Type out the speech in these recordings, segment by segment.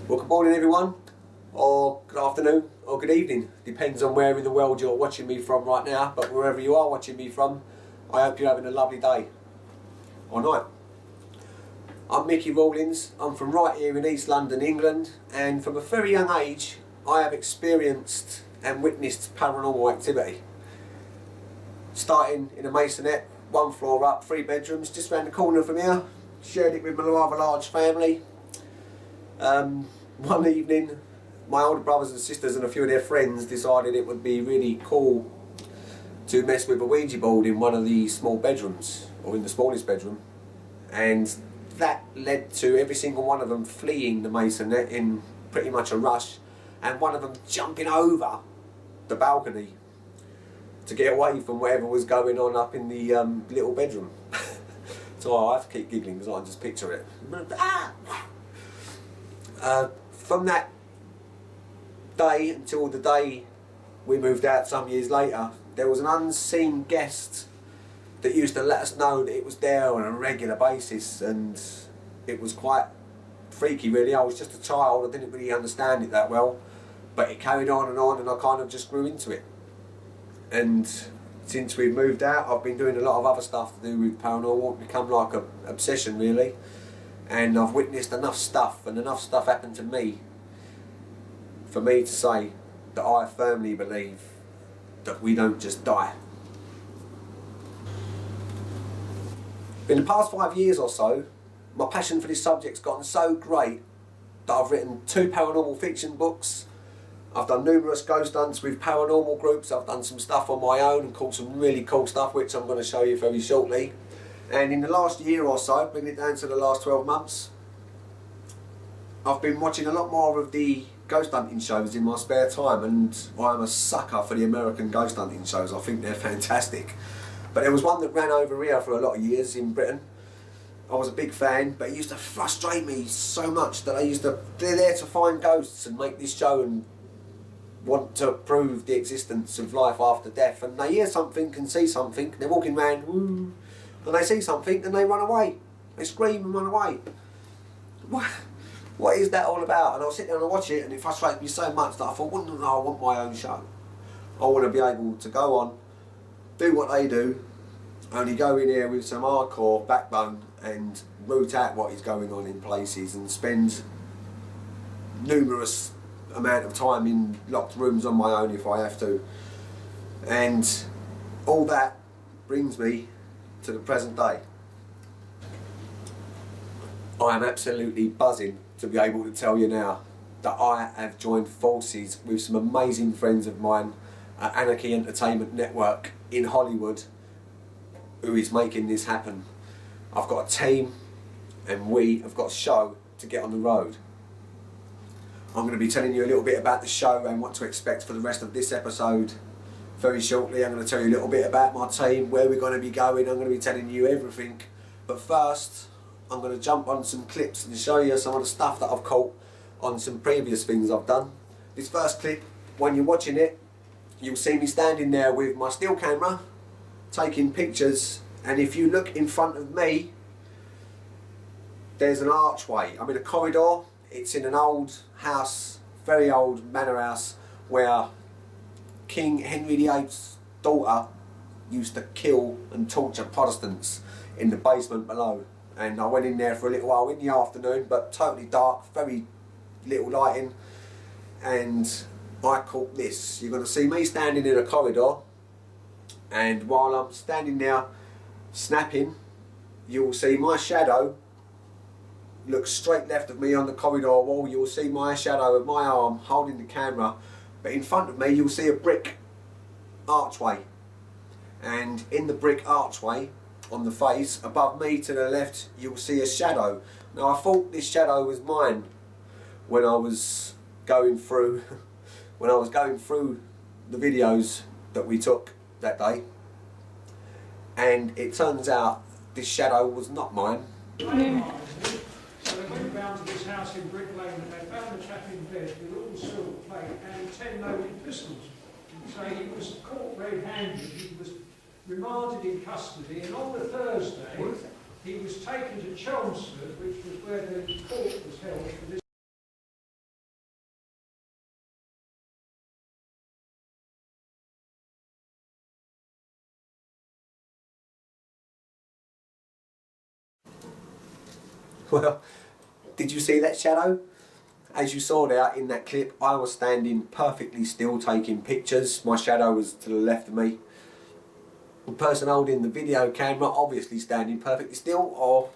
Well, good morning everyone, or good afternoon, or good evening. Depends on where in the world you're watching me from right now, but wherever you are watching me from, I hope you're having a lovely day or night. I'm Mickey Rawlins. I'm from right here in East London, England, and from a very young age I have experienced and witnessed paranormal activity. Starting in a masonette, 1 floor up, 3 bedrooms, just round the corner from here. Shared it with my rather large family. One evening, my older brothers and sisters and a few of their friends decided it would be really cool to mess with a Ouija board in one of the small bedrooms, or in the smallest bedroom, and that led to every single one of them fleeing the masonette in pretty much a rush, and one of them jumping over the balcony to get away from whatever was going on up in the little bedroom. So I have to keep giggling because I can just picture it. From that day until the day we moved out some years later, there was an unseen guest that used to let us know that it was there on a regular basis, and it was quite freaky really. I was just a child, I didn't really understand it that well, but it carried on and I kind of just grew into it. And since we've moved out, I've been doing a lot of other stuff to do with paranormal. It's become like an obsession really, and I've witnessed enough stuff, and enough stuff happened to me for me to say that I firmly believe that we don't just die. In the past 5 years or so, my passion for this subject's gotten so great that I've written 2 paranormal fiction books. I've done numerous ghost hunts with paranormal groups. I've done some stuff on my own and caught some really cool stuff, which I'm going to show you very shortly. And in the last year or so, bringing it down to the last 12 months, I've been watching a lot more of the ghost hunting shows in my spare time, and I'm a sucker for the American ghost hunting shows. I think they're fantastic. But there was one that ran over here for a lot of years in Britain. I was a big fan, but it used to frustrate me so much that they're there to find ghosts and make this show and want to prove the existence of life after death, and they hear something and see something, they're walking around, woo, and they see something and they run away. They scream and run away. What is that all about? And I'll sit down and watch it, and it frustrates me so much that I thought, no, I want my own show. I want to be able to go on, do what they do, only go in here with some hardcore backbone and root out what is going on in places, and spend numerous amount of time in locked rooms on my own if I have to. And all that brings me to the present day. I am absolutely buzzing to be able to tell you now that I have joined forces with some amazing friends of mine at Anarchy Entertainment Network in Hollywood, who is making this happen. I've got a team, and we have got a show to get on the road. I'm going to be telling you a little bit about the show and what to expect for the rest of this episode very shortly. I'm going to tell you a little bit about my team, where we're going to be going. I'm going to be telling you everything. But first, I'm going to jump on some clips and show you some of the stuff that I've caught on some previous things I've done. This first clip, when you're watching it, you'll see me standing there with my still camera, taking pictures, and if you look in front of me, there's an archway. I'm in a corridor. It's in an old house, very old manor house, where King Henry VIII's daughter used to kill and torture Protestants in the basement below. And I went in there for a little while in the afternoon, but totally dark, very little lighting, and I caught this. You're going to see me standing in a corridor, and while I'm standing there snapping, you'll see my shadow look straight left of me on the corridor wall. You'll see my shadow of my arm holding the camera, but in front of me you'll see a brick archway, and in the brick archway on the face above me to the left you'll see a shadow. Now I thought this shadow was mine when I was going through the videos that we took that day, and it turns out this shadow was not mine. So they went round to this house in Brick Lane and they found the chap in bed with all silver plate and 10 loaded pistols. So he was caught red-handed, he was remanded in custody, and on the Thursday he was taken to Chelmsford, which was where the court was held for this. Well, did you see that shadow? As you saw there in that clip, I was standing perfectly still taking pictures. My shadow was to the left of me. The person holding the video camera obviously standing perfectly still, or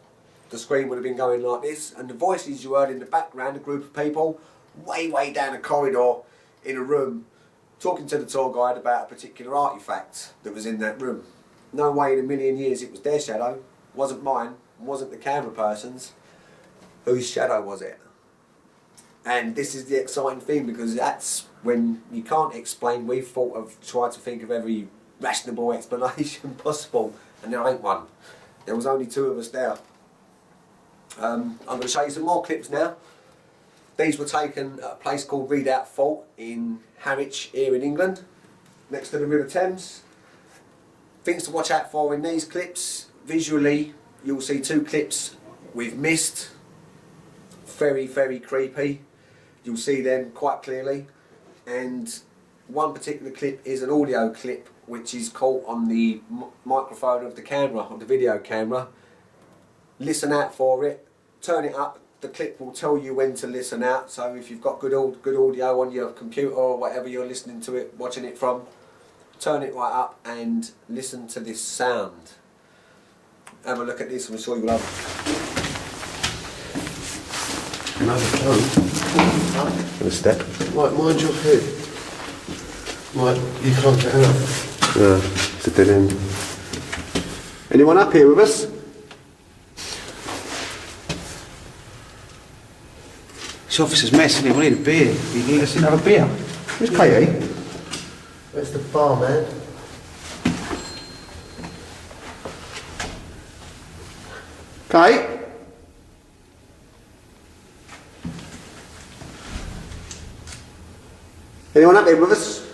the screen would have been going like this, and the voices you heard in the background, a group of people way down a corridor in a room talking to the tour guide about a particular artefact that was in that room. No way in a million years it was their shadow, wasn't mine, wasn't the camera person's. Whose shadow was it? And this is the exciting thing, because that's when you can't explain. We've tried to think of every rational explanation possible, and there ain't one. There was only two of us there. I'm going to show you some more clips now. These were taken at a place called Readout Fort in Harwich here in England, next to the River Thames. Things to watch out for in these clips: visually you'll see two clips with mist, very creepy. You'll see them quite clearly, and one particular clip is an audio clip which is caught on the microphone of the camera, of the video camera. Listen out for it, turn it up. The clip will tell you when to listen out, so if you've got good audio on your computer or whatever you're listening to it, watching it from, turn it right up and listen to this sound. Have a look at this and I'm sure you'll love it. Another phone. In a step. Right, mind your head. Right, you can't get out. No, it's a dead end. Anyone up here with us? This officer's messing him. We need a beer. You need us another beer. Who's Katie? Where's the barman? Kate? Anyone up here with us?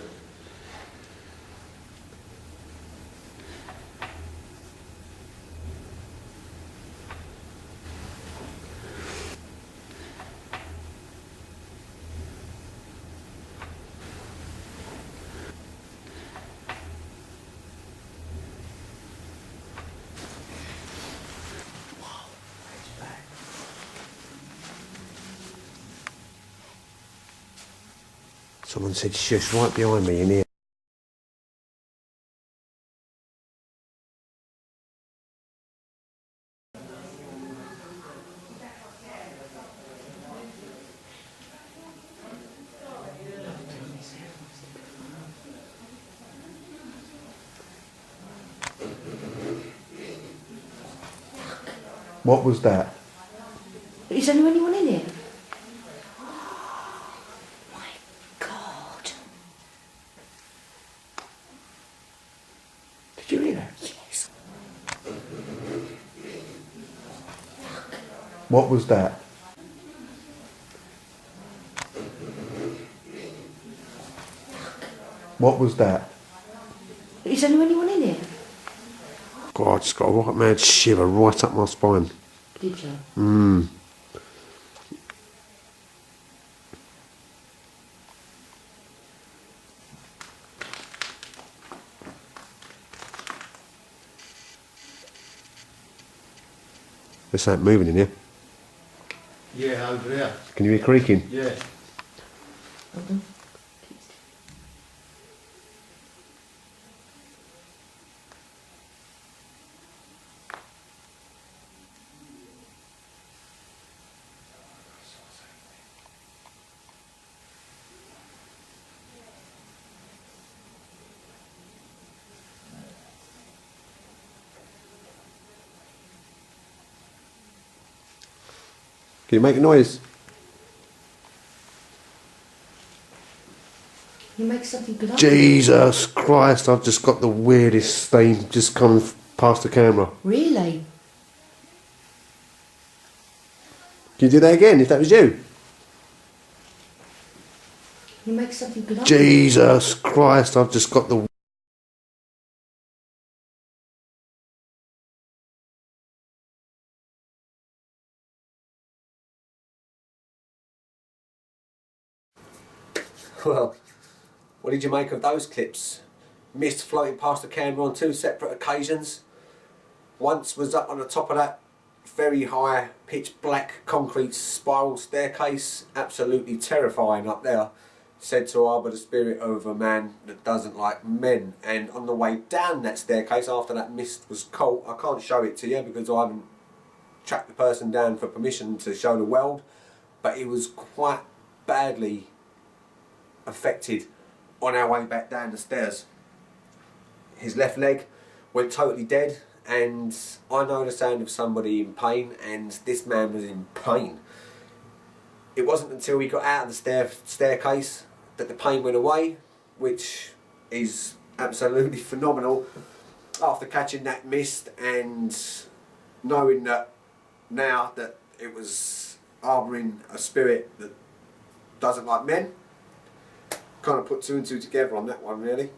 Someone said shush right behind me in here. What was that? Is there anyone in here? My God. Did you hear that? Yes. What was that? What was that? Is there anyone in here? God, I just got a right mad shiver right up my spine. Did you? There's something moving in here. Yeah, over there. Can you hear creaking? Yeah. Can you make a noise? You make something good up. Jesus Christ, I've just got the weirdest thing just coming past the camera. Really? Can you do that again if that was you? You make something good up. Jesus Christ, I've just got the... Well, what did you make of those clips? Mist floating past the camera on two separate occasions. Once was up on the top of that very high pitch black concrete spiral staircase, absolutely terrifying up there, said to harbour the spirit of a man that doesn't like men. And on the way down that staircase, after that mist was caught, I can't show it to you because I haven't tracked the person down for permission to show the world, but he was quite badly affected on our way back down the stairs. His left leg went totally dead, and I know the sound of somebody in pain, and this man was in pain. It wasn't until we got out of the staircase that the pain went away, which is absolutely phenomenal after catching that mist and knowing that now that it was harbouring a spirit that doesn't like men. Kind of put two and two together on that one, really.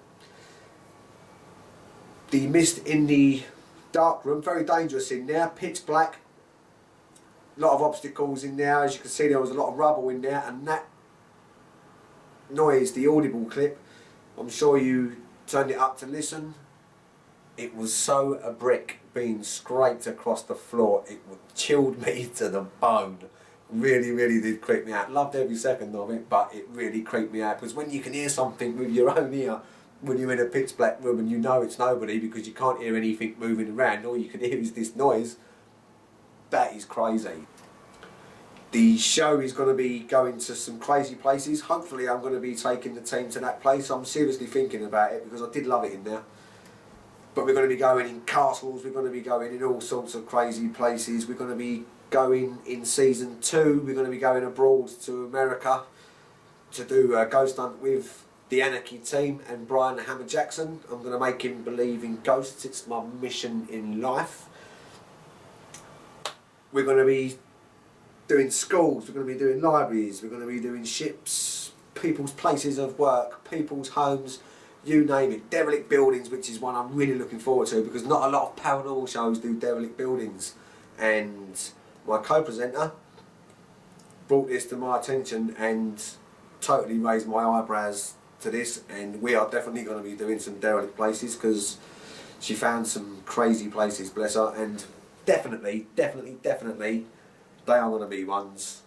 The mist in the dark room, very dangerous in there, pitch black, a lot of obstacles in there. As you can see, there was a lot of rubble in there, and that noise, the audible clip, I'm sure you turned it up to listen. It was so a brick being scraped across the floor. It chilled me to the bone. Really, really did creep me out. Loved every second of it, but it really creeped me out, because when you can hear something with your own ear, when you're in a pitch black room and you know it's nobody because you can't hear anything moving around, all you can hear is this noise, that is crazy. The show is going to be going to some crazy places. Hopefully I'm going to be taking the team to that place. I'm seriously thinking about it because I did love it in there. But we're going to be going in castles, we're going to be going in all sorts of crazy places. We're going to be going in season 2, we're going to be going abroad to America to do a ghost hunt with the Anarchy team and Brian the Hammer Jackson. I'm going to make him believe in ghosts. It's my mission in life. We're going to be doing schools, we're going to be doing libraries, we're going to be doing ships, people's places of work, people's homes, you name it. Derelict buildings, which is one I'm really looking forward to because not a lot of paranormal shows do derelict buildings. And my co-presenter brought this to my attention and totally raised my eyebrows to this, and we are definitely going to be doing some derelict places because she found some crazy places, bless her, and definitely they are going to be ones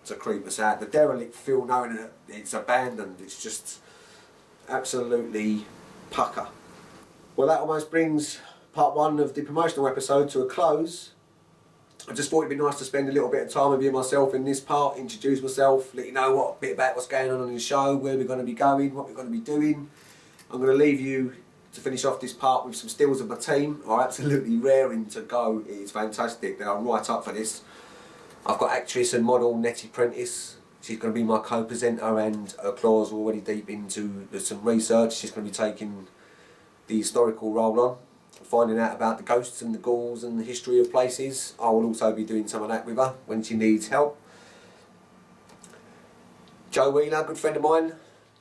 to creep us out. The derelict feel knowing that it's abandoned, it's just absolutely pucker. Well, that almost brings part 1 of the promotional episode to a close. I just thought it'd be nice to spend a little bit of time with you myself in this part, introduce myself, let you know a bit about what's going on in the show, where we're going to be going, what we're going to be doing. I'm going to leave you to finish off this part with some stills of my team. Are absolutely raring to go. It is fantastic. They are right up for this. I've got actress and model Nettie Prentice. She's going to be my co-presenter, and her claws are already deep into some research. She's going to be taking the historical role on, finding out about the ghosts and the ghouls and the history of places. I will also be doing some of that with her when she needs help. Joe Wheeler, good friend of mine,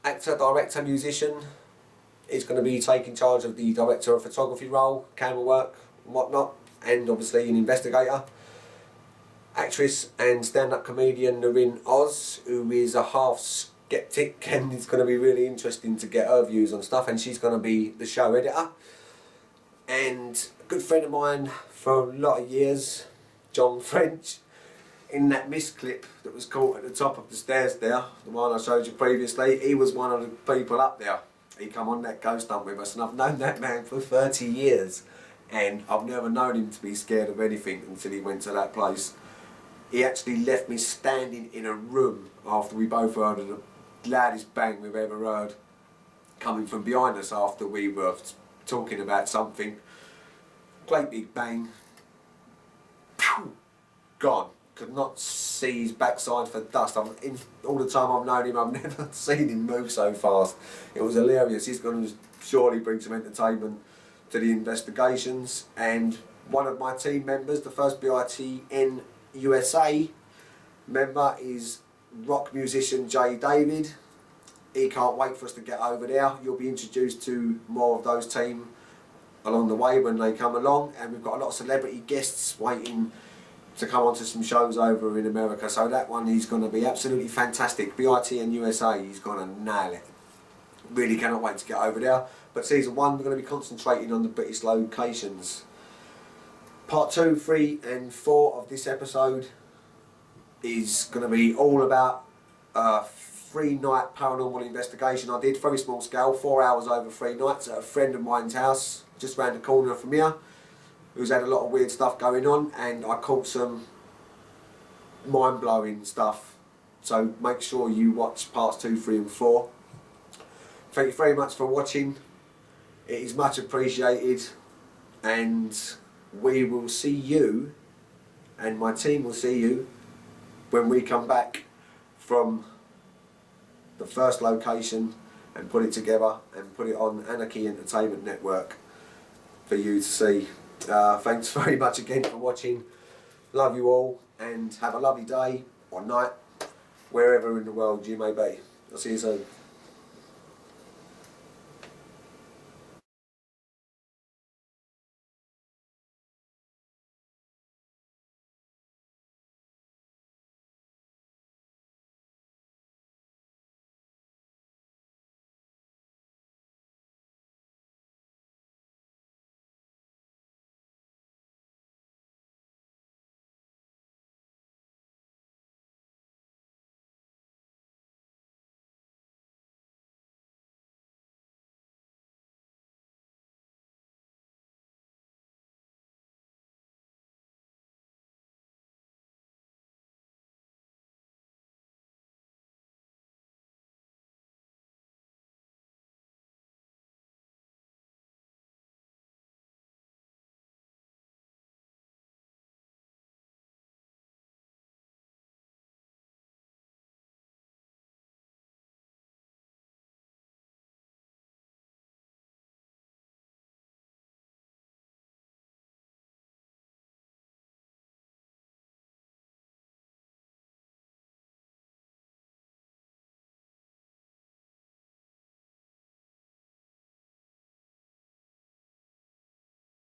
actor, director, musician, is going to be taking charge of the director of photography role, camera work and whatnot, and obviously an investigator. Actress and stand-up comedian Noreen Oz, who is a half skeptic, and it's going to be really interesting to get her views on stuff, and she's going to be the show editor. And a good friend of mine for a lot of years, John French, in that mist clip that was caught at the top of the stairs there, the one I showed you previously, he was one of the people up there. He come on that ghost hunt with us, and I've known that man for 30 years, and I've never known him to be scared of anything until he went to that place. He actually left me standing in a room after we both heard the loudest bang we've ever heard coming from behind us after we were talking about something. Great big bang. Pew! Gone. Could not see his backside for dust. All the time I've known him, I've never seen him move so fast. It was hilarious. He's going to surely bring some entertainment to the investigations. And one of my team members, the first BITN USA member, is rock musician Jay David. He can't wait for us to get over there. You'll be introduced to more of those team along the way when they come along, and we've got a lot of celebrity guests waiting to come onto some shows over in America, so that one is going to be absolutely fantastic. BITN USA, he's going to nail it. Really cannot wait to get over there. But season 1, we're going to be concentrating on the British locations. Part 2, 3 and 4 of this episode is going to be all about a 3-night paranormal investigation I did, very small scale, 4 hours over 3 nights at a friend of mine's house just round the corner from here, who's had a lot of weird stuff going on, and I caught some mind-blowing stuff. So make sure you watch parts 2, 3 and 4. Thank you very much for watching. It is much appreciated, and we will see you, and my team will see you when we come back from the first location and put it together and put it on Anarchy Entertainment Network for you to see. Thanks very much again for watching. Love you all, and have a lovely day or night wherever in the world you may be. I'll see you soon.